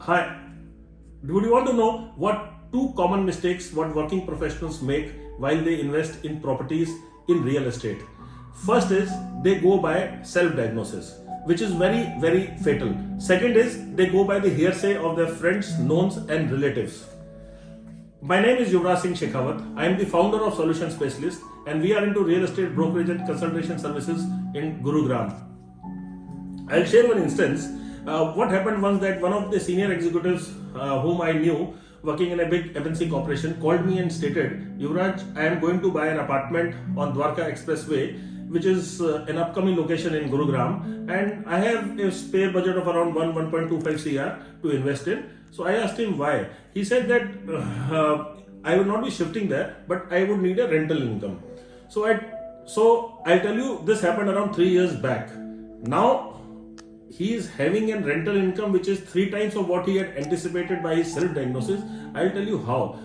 Hi, would you want to know what two common mistakes what working professionals make while they invest in properties in real estate? First is they go by self-diagnosis, which is very fatal. Second is they go by the hearsay of their friends, knowns and relatives. My name is Yuvraj Singh Shekhawat. I am the founder of Solution Specialist and we are into real estate brokerage and consultation services in Gurugram. I'll share one instance. What happened was that one of the senior executives whom I knew working in a big MNC corporation called me and stated, Yuvraj, I am going to buy an apartment on Dwarka Expressway, which is an upcoming location in Gurugram, and I have a spare budget of around 1.25 crore to invest in. So I asked him why. He said that I will not be shifting there, but I would need a rental income. So I'll tell you, this happened around 3 years back. Now he is having a rental income which is 3 times of what he had anticipated by his self-diagnosis. I'll tell you how.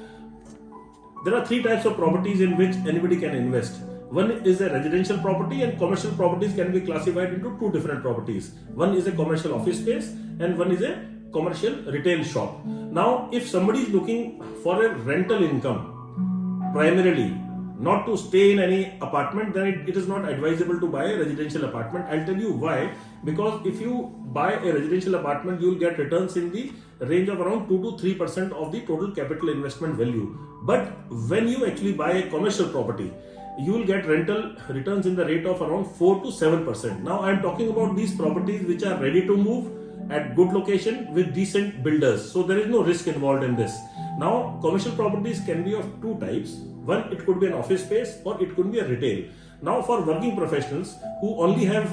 There are 3 types of properties in which anybody can invest. One is a residential property, and commercial properties can be classified into 2 different properties. One is a commercial office space and one is a commercial retail shop. Now, if somebody is looking for a rental income primarily, not to stay in any apartment, then it is not advisable to buy a residential apartment. I'll tell you why. Because if you buy a residential apartment, you will get returns in the range of around 2 to 3% of the total capital investment value. But when you actually buy a commercial property, you will get rental returns in the rate of around 4 to 7%. Now I am talking about these properties which are ready to move at good location with decent builders. So there is no risk involved in this. Now commercial properties can be of 2 types. One, it could be an office space or it could be a retail. Now for working professionals who only have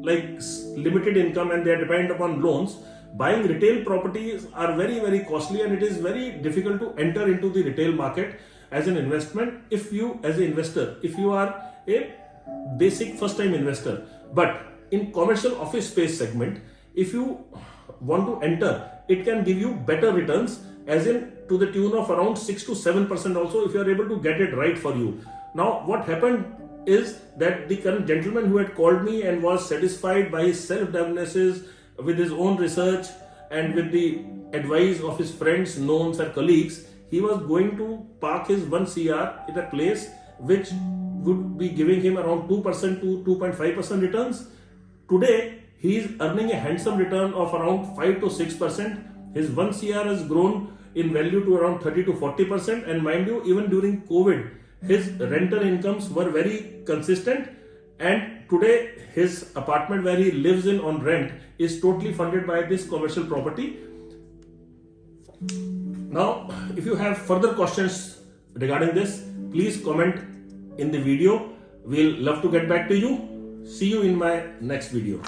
like limited income and they are dependent upon loans, buying retail properties are very costly, and it is very difficult to enter into the retail market as an investment if you as an investor, if you are a basic first time investor. But in commercial office space segment, if you want to enter, it can give you better returns, as in to the tune of around 6 to 7% also if you are able to get it right for you. Now what happened is that the current gentleman who had called me and was satisfied by his self-diagnosis with his own research and with the advice of his friends, knowns and colleagues, he was going to park his 1 crore in a place which would be giving him around 2% to 2.5% returns. Today, he is earning a handsome return of around 5 to 6%. His 1 crore has grown in value to around 30 to 40%. And mind you, even during COVID, his rental incomes were very consistent. And today, his apartment where he lives in on rent is totally funded by this commercial property. Now, if you have further questions regarding this, please comment in the video. We'll love to get back to you. See you in my next video.